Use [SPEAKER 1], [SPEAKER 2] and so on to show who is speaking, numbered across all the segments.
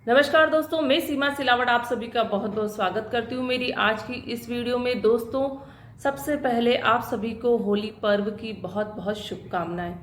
[SPEAKER 1] नमस्कार दोस्तों, मैं सीमा सिलावट आप सभी का बहुत बहुत स्वागत करती हूँ मेरी आज की इस वीडियो में। दोस्तों, सबसे पहले आप सभी को होली पर्व की बहुत बहुत शुभकामनाएं।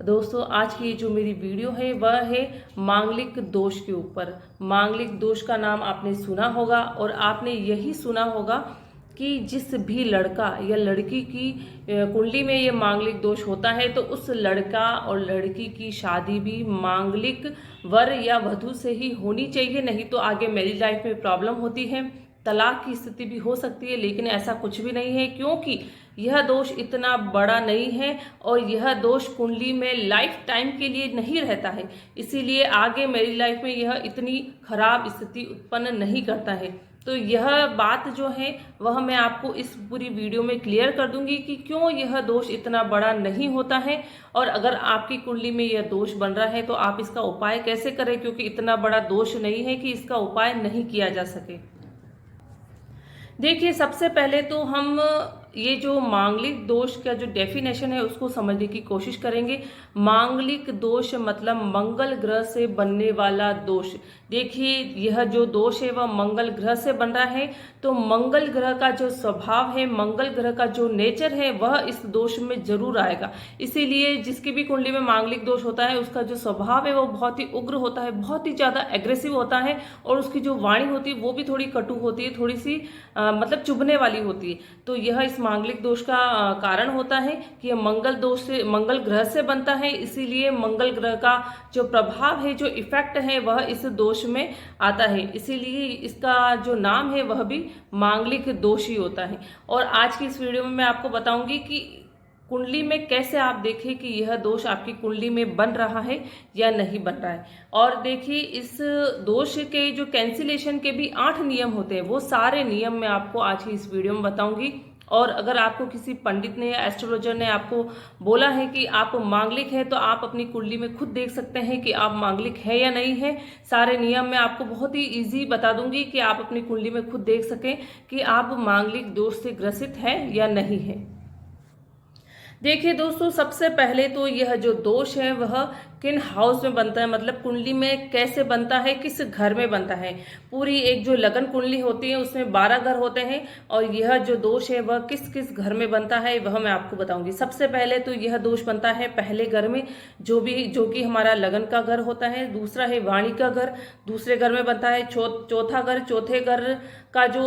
[SPEAKER 1] दोस्तों, आज की जो मेरी वीडियो है वह है मांगलिक दोष के ऊपर। मांगलिक दोष का नाम आपने सुना होगा और आपने यही सुना होगा कि जिस भी लड़का या लड़की की कुंडली में ये मांगलिक दोष होता है तो उस लड़का और लड़की की शादी भी मांगलिक वर या वधु से ही होनी चाहिए, नहीं तो आगे मैरिज लाइफ में प्रॉब्लम होती है, तलाक की स्थिति भी हो सकती है। लेकिन ऐसा कुछ भी नहीं है, क्योंकि यह दोष इतना बड़ा नहीं है और यह दोष कुंडली में लाइफ टाइम के लिए नहीं रहता है, इसीलिए आगे मैरिज लाइफ में यह इतनी खराब स्थिति उत्पन्न नहीं करता है। तो यह बात जो है वह मैं आपको इस पूरी वीडियो में क्लियर कर दूंगी कि क्यों यह दोष इतना बड़ा नहीं होता है, और अगर आपकी कुंडली में यह दोष बन रहा है तो आप इसका उपाय कैसे करें, क्योंकि इतना बड़ा दोष नहीं है कि इसका उपाय नहीं किया जा सके। देखिए, सबसे पहले तो हम ये जो मांगलिक दोष का जो डेफिनेशन है उसको समझने की कोशिश करेंगे। मांगलिक दोष मतलब मंगल ग्रह से बनने वाला दोष। देखिए, यह जो दोष है वह मंगल ग्रह से बन रहा है, तो मंगल ग्रह का जो स्वभाव है, मंगल ग्रह का जो नेचर है वह इस दोष में जरूर आएगा। इसीलिए जिसकी भी कुंडली में मांगलिक दोष होता है उसका जो स्वभाव है वो बहुत ही उग्र होता है, बहुत ही ज्यादा एग्रेसिव होता है, और उसकी जो वाणी होती है वो भी थोड़ी कटु होती है, थोड़ी सी मतलब चुभने वाली होती है। तो यह इस मांगलिक दोष का कारण होता है कि यह मंगल दोष से, मंगल ग्रह से बनता है, इसीलिए मंगल ग्रह का जो प्रभाव है, जो इफेक्ट है वह इस दोष में आता है, इसीलिए इसका जो नाम है वह भी मांगलिक दोष ही होता है। और आज की इस वीडियो में मैं आपको बताऊंगी कि कुंडली में कैसे आप देखें कि यह दोष आपकी कुंडली में बन रहा है या नहीं बन रहा है। और देखिए, इस दोष के जो कैंसिलेशन के भी 8 नियम होते हैं, वो सारे नियम मैं आपको आज की इस वीडियो में बताऊंगी। और अगर आपको किसी पंडित ने या एस्ट्रोलॉजर ने आपको बोला है कि आप मांगलिक है, तो आप अपनी कुंडली में खुद देख सकते हैं कि आप मांगलिक है या नहीं है। सारे नियम मैं आपको बहुत ही इजी बता दूंगी कि आप अपनी कुंडली में खुद देख सकें कि आप मांगलिक दोष से ग्रसित है या नहीं है। देखिए दोस्तों, सबसे पहले तो यह जो दोष है वह किन हाउस में बनता है, मतलब कुंडली में कैसे बनता है, किस घर में बनता है। पूरी एक जो लगन कुंडली होती है उसमें 12 घर होते हैं, और यह जो दोष है वह किस किस घर में बनता है वह मैं आपको बताऊंगी। सबसे पहले तो यह दोष बनता है पहले घर में, जो कि हमारा लगन का घर होता है। दूसरा है वाणी का घर, दूसरे घर में बनता है। चौथा घर, चौथे घर का जो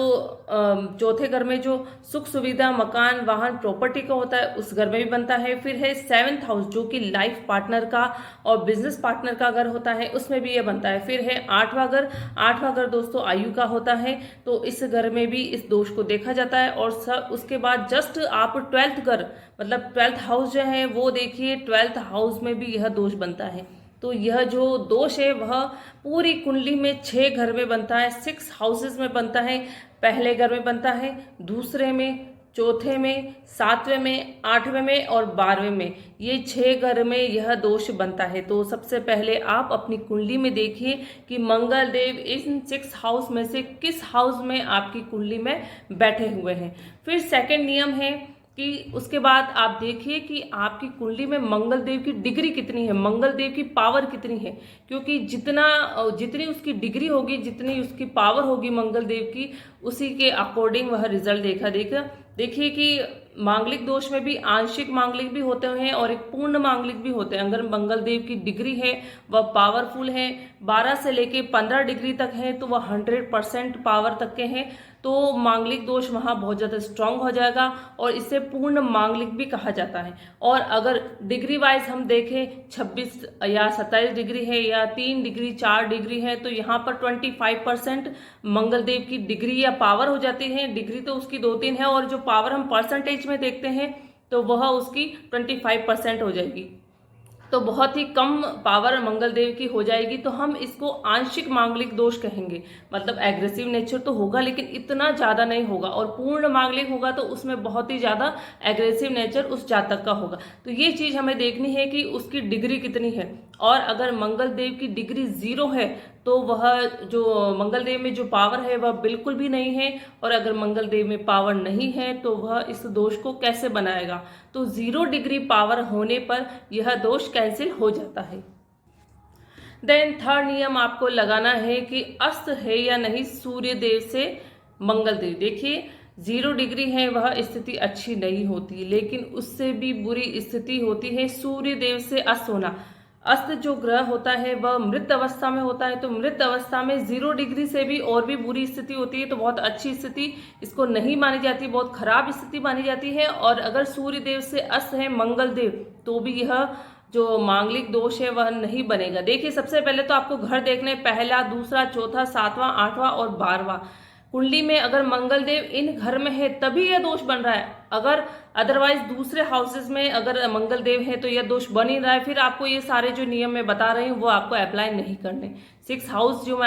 [SPEAKER 1] चौथे घर में जो सुख सुविधा, मकान, वाहन, प्रॉपर्टी का होता है उस घर में भी बनता है। फिर है 7th हाउस, जो कि लाइफ पार्टनर का और बिजनेस पार्टनर का घर होता है, उसमें भी ये बनता है। फिर है 8वां घर। 8वां घर दोस्तों आयु का होता है, तो इस घर में भी इस दोष को देखा जाता है। और उसके बाद जस्ट आप 12th घर मतलब 12th हाउस जो है वो देखिए, 12th हाउस में भी यह दोष बनता है। तो यह जो दोष है वह पूरी कुंडली में 6 घर में बनता है, 6 हाउसेस में बनता है। पहले घर में बनता है, दूसरे में, चौथे में, 7वें में, 8वें में और 12वें में, ये 6 घर में यह दोष बनता है। तो सबसे पहले आप अपनी कुंडली में देखिए कि मंगल देव इन 6 हाउस में से किस हाउस में आपकी कुंडली में बैठे हुए हैं। फिर सेकंड नियम है कि उसके बाद आप देखिए कि आपकी कुंडली में मंगल देव की डिग्री कितनी है, मंगल देव की पावर कितनी है, क्योंकि जितनी उसकी डिग्री होगी, जितनी उसकी पावर होगी मंगल देव की, उसी के अकॉर्डिंग वह रिजल्ट देखा देगा। देखिए कि मांगलिक दोष में भी आंशिक मांगलिक भी होते हैं और एक पूर्ण मांगलिक भी होते हैं। अगर मंगल देव की डिग्री है, वह पावरफुल है, 12 से लेके 15 डिग्री तक है, तो वह 100% पावर तक के हैं, तो मांगलिक दोष वहाँ बहुत ज़्यादा स्ट्रांग हो जाएगा और इसे पूर्ण मांगलिक भी कहा जाता है। और अगर डिग्री वाइज हम देखें, 26 या 27 डिग्री है या 3 डिग्री 4 डिग्री है, तो यहाँ पर 25% मंगल देव की डिग्री या पावर हो जाती है। डिग्री तो उसकी 2-3 है, और जो पावर हम परसेंटेज में देखते हैं तो वह उसकी 25% हो जाएगी, तो बहुत ही कम पावर मंगल देव की हो जाएगी। तो हम इसको आंशिक मांगलिक दोष कहेंगे, मतलब एग्रेसिव नेचर तो होगा लेकिन इतना ज्यादा नहीं होगा। और पूर्ण मांगलिक होगा तो उसमें बहुत ही ज्यादा एग्रेसिव नेचर उस जातक का होगा। तो ये चीज हमें देखनी है कि उसकी डिग्री कितनी है। और अगर मंगल देव की डिग्री 0 है तो वह जो मंगल देव में जो पावर है वह बिल्कुल भी नहीं है, और अगर मंगल देव में पावर नहीं है तो वह इस दोष को कैसे बनाएगा। तो 0 डिग्री पावर होने पर यह दोष कैंसिल हो जाता है। देन थर्ड नियम आपको लगाना है कि अस्त है या नहीं सूर्य देव से मंगल देव। देखिए 0 डिग्री है वह स्थिति अच्छी नहीं होती, लेकिन उससे भी बुरी स्थिति होती है सूर्य देव से अस्त होना। अस्त जो ग्रह होता है वह मृत अवस्था में होता है, तो मृत अवस्था में 0 डिग्री से भी और भी बुरी स्थिति होती है, तो बहुत अच्छी स्थिति इसको नहीं मानी जाती, बहुत खराब स्थिति मानी जाती है। और अगर सूर्य देव से अस्त है मंगल देव तो भी यह जो मांगलिक दोष है वह नहीं बनेगा। देखिए सबसे पहले तो आपको घर देखने, पहला, दूसरा, चौथा, 7वां, 8वां और 12वां। कुंडली में अगर मंगल देव इन घर में है तभी यह दोष बन रहा है, अगर अदरवाइज दूसरे हाउसेस में अगर मंगल देव है तो यह दोष बन ही रहा है। फिर आपको ये सारे जो नियम मैं बता रही हूँ वो आपको अप्लाई नहीं करने। 6 हाउस जो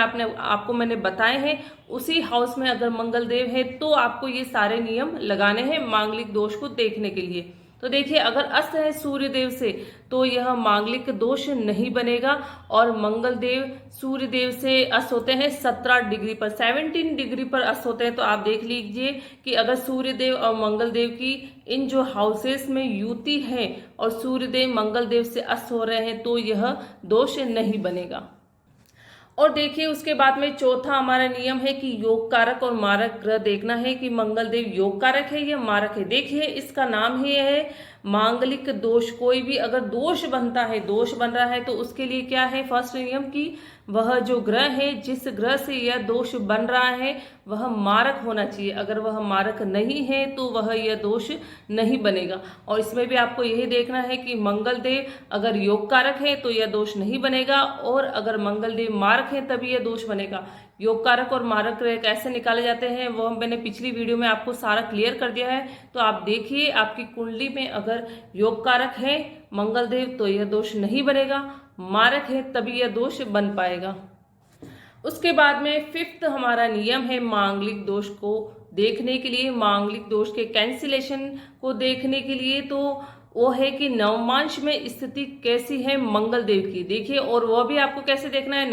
[SPEAKER 1] मैंने बताए हैं उसी हाउस में अगर मंगल देव है तो आपको ये सारे नियम लगाने हैं मांगलिक दोष को देखने के लिए। तो देखिए अगर अस्त है सूर्य देव से तो यह मांगलिक दोष नहीं बनेगा। और मंगल देव सूर्य देव से अस्त होते हैं 17 डिग्री पर, 17 डिग्री पर अस्त होते हैं। तो आप देख लीजिए कि अगर सूर्य देव और मंगल देव की इन जो हाउसेस में युति है और सूर्य देव मंगल देव से अस्त हो रहे हैं तो यह दोष नहीं बनेगा। और देखिए उसके बाद में चौथा हमारा नियम है कि योग कारक और मारक ग्रह देखना है कि मंगल देव योग कारक है या मारक है। देखिए इसका नाम ही है मांगलिक दोष। कोई भी अगर दोष बनता है, दोष बन रहा है तो उसके लिए क्या है, फर्स्ट नियम की वह जो ग्रह है जिस ग्रह से यह दोष बन रहा है वह मारक होना चाहिए। अगर वह मारक नहीं है तो वह यह दोष नहीं बनेगा। और इसमें भी आपको यही देखना है कि मंगल देव अगर योग कारक है तो यह दोष नहीं बनेगा, और अगर मंगल देव मारक है तभी यह दोष बनेगा। योग कारक और मारक ग्रह कैसे निकाले जाते हैं वो मैंने पिछली वीडियो में आपको सारा क्लियर कर दिया है, तो आप देखिए आपकी कुंडली में अगर योग कारक है मंगल देव तो यह दोष नहीं बनेगा, मारक है तभी यह दोष बन पाएगा। उसके बाद में 5th हमारा नियम है मांगलिक दोष को देखने के लिए, मांगलिक दोष के कैंसिलेशन को देखने के लिए, तो वो है कि नवमांश में स्थिति कैसी है मंगल देव की। देखिए और वह भी आपको कैसे देखना है,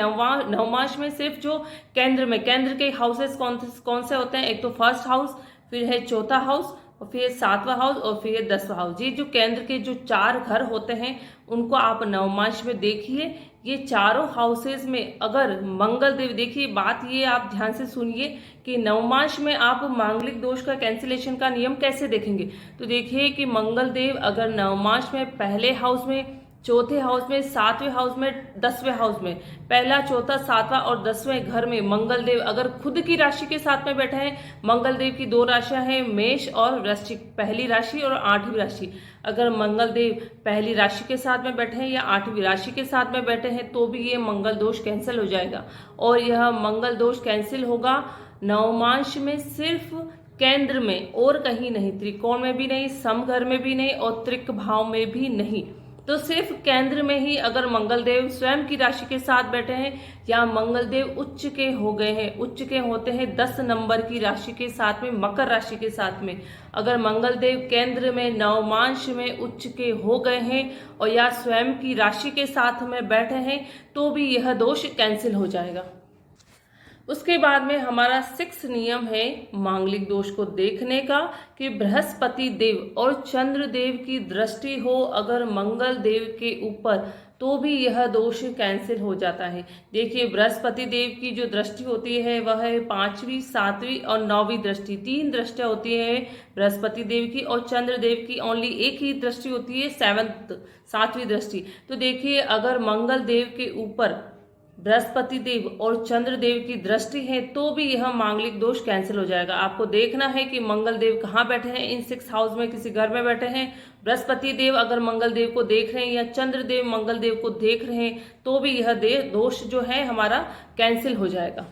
[SPEAKER 1] नवमांश में सिर्फ जो केंद्र के हाउसेस कौन से होते हैं, एक तो फर्स्ट हाउस, फिर है चौथा हाउस, और फिर 7वां हाउस, और फिर 10वां हाउस। ये जो केंद्र के जो 4 घर होते हैं उनको आप नवमांश में देखिए। ये चारों हाउसेस में अगर मंगल देव, देखिए बात ये आप ध्यान से सुनिए कि नवमांश में आप मांगलिक दोष का कैंसिलेशन का नियम कैसे देखेंगे। तो देखिए कि मंगल देव अगर नवमांश में पहले हाउस में, चौथे हाउस में, 7वें हाउस में, 10वें हाउस में, पहला, चौथा, 7वां और 10वें घर में मंगल देव अगर खुद की राशि के साथ में बैठे हैं, मंगल देव की 2 राशियां हैं मेष और वृश्चिक, पहली राशि और 8वीं राशि, अगर मंगल देव पहली राशि के साथ में बैठे हैं या 8वीं राशि के साथ में बैठे हैं तो भी ये मंगल दोष कैंसिल हो जाएगा। और यह मंगल दोष कैंसिल होगा नवमांश में सिर्फ केंद्र में, और कहीं नहीं, त्रिकोण में भी नहीं, समघर में भी नहीं और त्रिक भाव में भी नहीं। तो सिर्फ केंद्र में ही अगर मंगल देव स्वयं की राशि के साथ बैठे हैं या मंगल देव उच्च के हो गए हैं, उच्च के होते हैं 10 नंबर की राशि के साथ में, मकर राशि के साथ में, अगर मंगल देव केंद्र में नवमांश में उच्च के हो गए हैं और या स्वयं की राशि के साथ में बैठे हैं तो भी यह दोष कैंसिल हो जाएगा। उसके बाद में हमारा 6 नियम है मांगलिक दोष को देखने का कि बृहस्पति देव और चंद्र देव की दृष्टि हो अगर मंगल देव के ऊपर तो भी यह दोष कैंसिल हो जाता है। देखिए बृहस्पति देव की जो दृष्टि होती है वह है 5वीं, 7वीं और 9वीं दृष्टि, 3 दृष्टियां होती है बृहस्पति देव की, और चंद्र देव की ओनली एक ही दृष्टि होती है 7वीं दृष्टि। तो देखिए अगर मंगल देव के ऊपर बृहस्पति देव और चंद्र देव की दृष्टि है तो भी यह मांगलिक दोष कैंसिल हो जाएगा। आपको देखना है कि मंगल देव कहाँ बैठे हैं, इन 6 हाउस में किसी घर में बैठे हैं। बृहस्पति देव अगर मंगल देव को देख रहे हैं या चंद्र देव मंगल देव को देख रहे हैं तो भी यह दोष जो है हमारा कैंसिल हो जाएगा।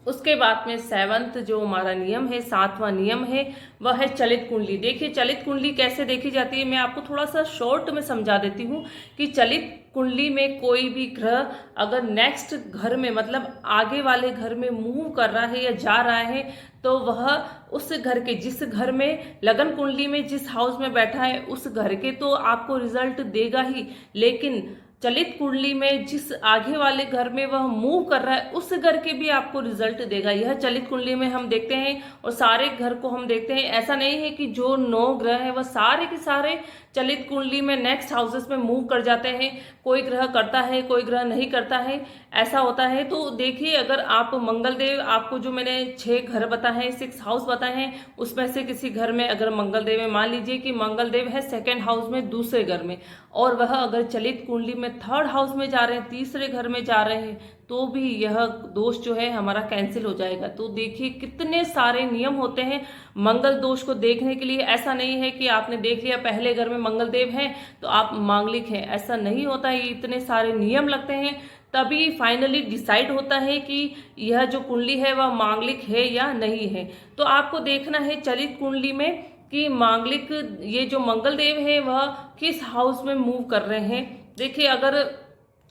[SPEAKER 1] उसके बाद में 7th जो हमारा नियम है, 7वां नियम है, वह है चलित कुंडली। देखिए चलित कुंडली कैसे देखी जाती है, मैं आपको थोड़ा सा शॉर्ट में समझा देती हूँ कि चलित कुंडली में कोई भी ग्रह अगर नेक्स्ट घर में, मतलब आगे वाले घर में मूव कर रहा है या जा रहा है तो वह उस घर के, जिस घर में लगन कुंडली में जिस हाउस में बैठा है उस घर के तो आपको रिजल्ट देगा ही, लेकिन चलित कुंडली में जिस आगे वाले घर में वह मूव कर रहा है उस घर के भी आपको रिजल्ट देगा। यह चलित कुंडली में हम देखते हैं और सारे घर को हम देखते हैं। ऐसा नहीं है कि जो 9 ग्रह है वह सारे के सारे चलित कुंडली में नेक्स्ट हाउसेस में मूव कर जाते हैं, कोई ग्रह करता है कोई ग्रह नहीं करता है, ऐसा होता है। तो देखिए अगर आप मंगल देव, आपको जो मैंने 6 घर बताए हैं, 6 हाउस बताए हैं, उसमें से किसी घर में अगर मंगल देव है, मान लीजिए कि मंगल देव है सेकेंड हाउस में दूसरे घर में, और वह अगर चलित कुंडली में थर्ड हाउस में जा रहे हैं, तीसरे घर में जा रहे हैं, तो भी यह दोष जो है हमारा कैंसिल हो जाएगा। तो देखिए कितने सारे नियम होते हैं मंगल दोष को देखने के लिए। ऐसा नहीं है कि आपने देख लिया पहले घर में मंगल देव हैं तो आप मांगलिक हैं, ऐसा नहीं होता है। ये इतने सारे नियम लगते हैं तभी फाइनली डिसाइड होता है कि यह जो कुंडली है वह मांगलिक है या नहीं है। तो आपको देखना है चलित कुंडली में कि मांगलिक ये जो मंगल देव है वह किस हाउस में मूव कर रहे हैं। देखिए अगर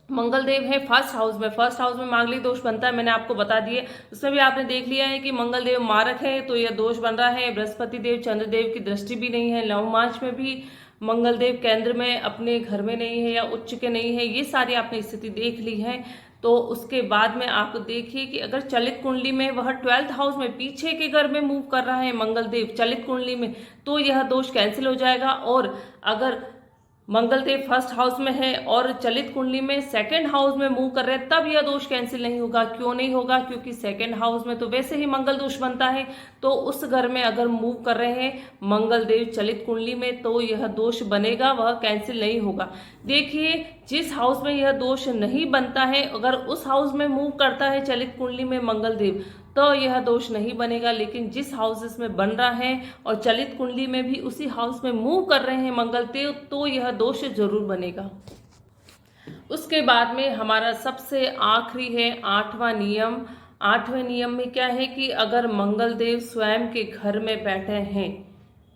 [SPEAKER 1] मंगल देव है फर्स्ट हाउस में मांगलिक दोष बनता है, मैंने आपको बता दिए। उसमें भी आपने देख लिया है कि मंगल देव मारक है तो यह दोष बन रहा है। बृहस्पति देव चंद्रदेव की दृष्टि भी नहीं है, नवमांश में भी मंगल देव केंद्र में अपने घर में नहीं है या उच्च के नहीं है, ये सारी आपने स्थिति देख ली है। तो उसके बाद में आप देखिए कि अगर चलित कुंडली में वह 12th हाउस में पीछे के घर में मूव कर रहा है मंगल देव चलित कुंडली में, तो यह दोष कैंसिल हो जाएगा। और अगर मंगल देव फर्स्ट हाउस में है और चलित कुंडली में सेकंड हाउस में मूव कर रहे हैं, तब यह दोष कैंसिल नहीं होगा। क्यों नहीं होगा? क्योंकि सेकंड हाउस में तो वैसे ही मंगल दोष बनता है, तो उस घर में अगर मूव कर रहे हैं मंगल देव चलित कुंडली में तो यह दोष बनेगा, वह कैंसिल नहीं होगा। देखिए जिस हाउस में यह दोष नहीं बनता है, अगर उस हाउस में मूव करता है चलित कुंडली में मंगल देव तो यह दोष नहीं बनेगा। लेकिन जिस हाउसेस में बन रहा है और चलित कुंडली में भी उसी हाउस में मूव कर रहे हैं मंगल देव, तो यह दोष जरूर बनेगा। उसके बाद में हमारा सबसे आखिरी है 8वां नियम। 8वें नियम में क्या है कि अगर मंगल देव स्वयं के घर में बैठे हैं,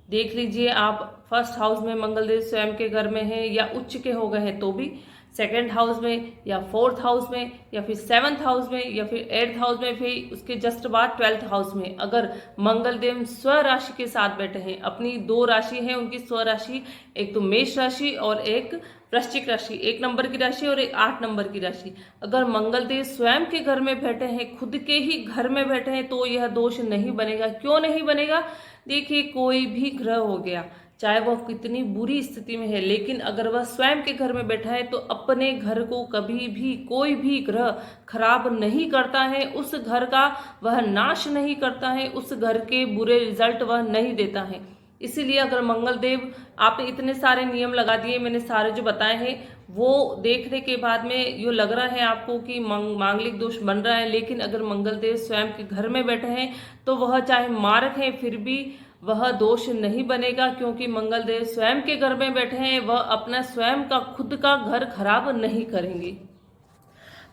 [SPEAKER 1] देख लीजिए आप फर्स्ट हाउस में मंगल देव स्वयं के घर में हैं या उच्च के हो गए हैं तो भी, सेकेंड हाउस में या 4th हाउस में या फिर 7th हाउस में या फिर 8th हाउस में, फिर उसके जस्ट बाद 12th हाउस में अगर मंगल देव स्व राशि के साथ बैठे हैं, अपनी 2 राशि है उनकी स्व राशि, एक तो मेष राशि और एक वृश्चिक राशि, 1 नंबर की राशि और एक 8 नंबर की राशि, अगर मंगल देव स्वयं के घर में बैठे हैं, खुद के ही घर में बैठे हैं, तो यह दोष नहीं बनेगा। क्यों नहीं बनेगा? देखिए कोई भी ग्रह हो गया, चाहे वह कितनी बुरी स्थिति में है, लेकिन अगर वह स्वयं के घर में बैठा है तो अपने घर को कभी भी कोई भी ग्रह खराब नहीं करता है, उस घर का वह नाश नहीं करता है, उस घर के बुरे रिजल्ट वह नहीं देता है। इसीलिए अगर मंगल देव, आपने इतने सारे नियम लगा दिए, मैंने सारे जो बताए हैं वो देखने के बाद में ये लग रहा है आपको कि मांगलिक दोष बन रहा है, लेकिन अगर मंगल देव स्वयं के घर में बैठे हैं तो वह चाहे मारक है फिर भी वह दोष नहीं बनेगा, क्योंकि मंगल देव स्वयं के घर में बैठे हैं, वह अपना स्वयं का खुद का घर खराब नहीं करेंगे।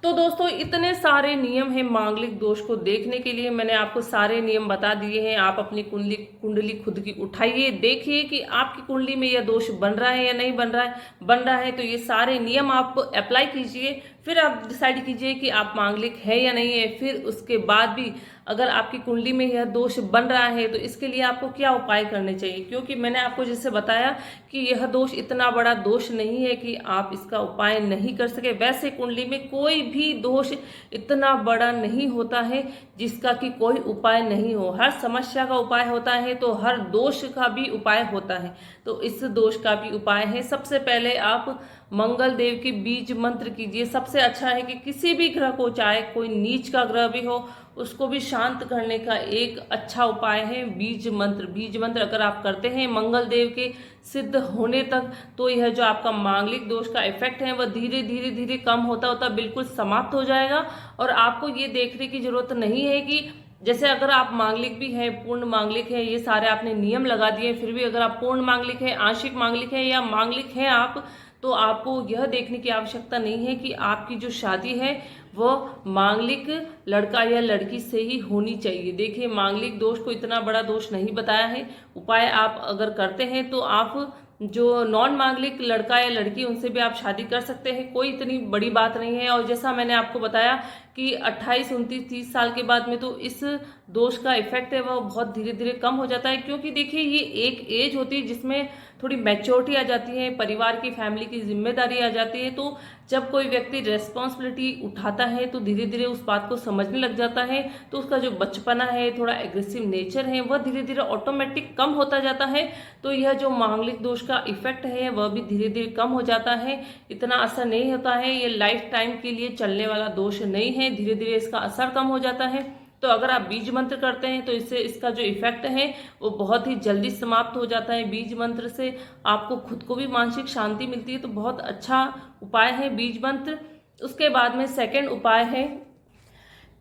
[SPEAKER 1] तो दोस्तों इतने सारे नियम हैं मांगलिक दोष को देखने के लिए, मैंने आपको सारे नियम बता दिए हैं। आप अपनी कुंडली खुद की उठाइए, देखिए कि आपकी कुंडली में यह दोष बन रहा है या नहीं बन रहा है। बन रहा है तो ये सारे नियम आप अप्लाई कीजिए, फिर आप डिसाइड कीजिए कि आप मांगलिक है या नहीं है। फिर उसके बाद भी अगर आपकी कुंडली में यह दोष बन रहा है तो इसके लिए आपको क्या उपाय करने चाहिए, क्योंकि मैंने आपको जैसे बताया कि यह दोष इतना बड़ा दोष नहीं है कि आप इसका उपाय नहीं कर सके। वैसे कुंडली में कोई भी दोष इतना बड़ा नहीं होता है जिसका कि कोई उपाय नहीं हो। हर समस्या का उपाय होता है तो हर दोष का भी उपाय होता है, तो इस दोष का भी उपाय है। सबसे पहले आप मंगल देव की बीज मंत्र कीजिए। सबसे अच्छा है कि किसी भी ग्रह को, चाहे कोई नीच का ग्रह भी हो, उसको भी शांत करने का एक अच्छा उपाय है बीज मंत्र। बीज मंत्र अगर आप करते हैं मंगल देव के सिद्ध होने तक, तो यह जो आपका मांगलिक दोष का इफेक्ट है वह धीरे धीरे धीरे कम होता होता बिल्कुल समाप्त हो जाएगा। और आपको ये देखने की जरूरत नहीं है कि जैसे अगर आप मांगलिक भी है, पूर्ण मांगलिक है, ये सारे आपने नियम लगा दिए, फिर भी अगर आप पूर्ण मांगलिक है, आंशिक मांगलिक है या मांगलिक है आप, तो आपको यह देखने की आवश्यकता नहीं है कि आपकी जो शादी है वो मांगलिक लड़का या लड़की से ही होनी चाहिए। देखिए मांगलिक दोष को इतना बड़ा दोष नहीं बताया है। उपाय आप अगर करते हैं तो आप जो नॉन मांगलिक लड़का या लड़की उनसे भी आप शादी कर सकते हैं, कोई इतनी बड़ी बात नहीं है। और जैसा मैंने आपको बताया कि 28, 29, 30 साल के बाद में तो इस दोष का इफेक्ट है वह बहुत धीरे धीरे कम हो जाता है, क्योंकि देखिए ये एक एज होती है जिसमें थोड़ी मैच्योरिटी आ जाती है, परिवार की, फैमिली की जिम्मेदारी आ जाती है। तो जब कोई व्यक्ति रेस्पॉन्सिबिलिटी उठाता है तो धीरे धीरे उस बात को समझने लग जाता है, तो उसका जो बचपना है, थोड़ा एग्रेसिव नेचर है, वह धीरे धीरे ऑटोमेटिक कम होता जाता है। तो यह जो मांगलिक दोष का इफेक्ट है वह भी धीरे धीरे कम हो जाता है, इतना असर नहीं होता है। ये लाइफ टाइम के लिए चलने वाला दोष नहीं है, धीरे धीरे इसका असर कम हो जाता है। तो अगर आप बीज मंत्र करते हैं तो इससे इसका जो इफेक्ट है वो बहुत ही जल्दी समाप्त हो जाता है। बीज मंत्र से आपको खुद को भी मानसिक शांति मिलती है, तो बहुत अच्छा उपाय है बीज मंत्र। उसके बाद में सेकंड उपाय है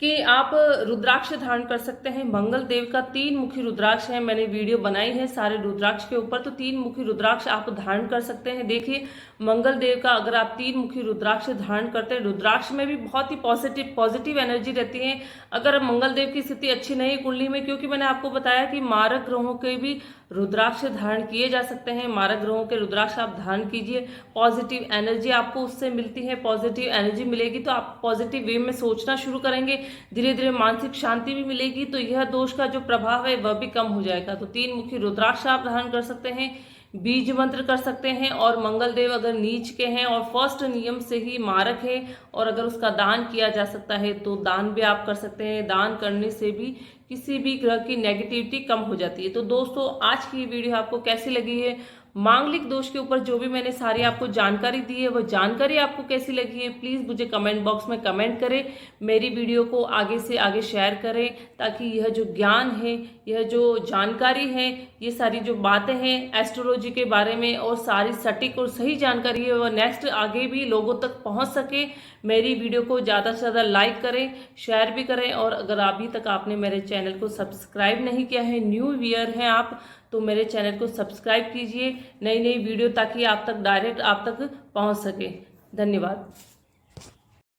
[SPEAKER 1] कि आप रुद्राक्ष धारण कर सकते हैं। मंगल देव का 3 मुखी रुद्राक्ष है, मैंने वीडियो बनाई है सारे रुद्राक्ष के ऊपर, तो 3 मुखी रुद्राक्ष आप धारण कर सकते हैं। देखिए मंगल देव का अगर आप 3 मुखी रुद्राक्ष धारण करते हैं, रुद्राक्ष में भी बहुत ही पॉजिटिव एनर्जी रहती है। अगर मंगल देव की स्थिति अच्छी नहीं कुंडली में, क्योंकि मैंने आपको बताया कि मारक ग्रहों के भी रुद्राक्ष धारण किए जा सकते हैं, मारक ग्रहों के रुद्राक्ष आप धारण कीजिए, पॉजिटिव एनर्जी आपको उससे मिलती है। पॉजिटिव एनर्जी मिलेगी तो आप पॉजिटिव वे में सोचना शुरू करेंगे, धीरे धीरे मानसिक शांति भी मिलेगी, तो यह दोष का जो प्रभाव है वह भी कम हो जाएगा। तो 3 मुखी रुद्राक्ष आप धारण कर सकते हैं, बीज मंत्र कर सकते हैं, और मंगल देव अगर नीच के हैं और फर्स्ट नियम से ही मारक है और अगर उसका दान किया जा सकता है तो दान भी आप कर सकते हैं। दान करने से भी किसी भी ग्रह की नेगेटिविटी कम हो जाती है। तो दोस्तों आज की ये वीडियो आपको कैसी लगी है, मांगलिक दोष के ऊपर जो भी मैंने सारी आपको जानकारी दी है, वह जानकारी आपको कैसी लगी है, प्लीज़ मुझे कमेंट बॉक्स में कमेंट करें। मेरी वीडियो को आगे से आगे शेयर करें, ताकि यह जो ज्ञान है, यह जो जानकारी है, ये सारी जो बातें हैं एस्ट्रोलॉजी के बारे में और सारी सटीक और सही जानकारी है वह नेक्स्ट आगे भी लोगों तक पहुंच सके। मेरी वीडियो को ज़्यादा से ज़्यादा लाइक करें, शेयर भी करें, और अगर अभी तक आपने मेरे चैनल को सब्सक्राइब नहीं किया है, न्यू व्यूअर हैं आप, तो मेरे चैनल को सब्सक्राइब कीजिए, नई नई वीडियो ताकि आप तक डायरेक्ट आप तक पहुंच सके। धन्यवाद।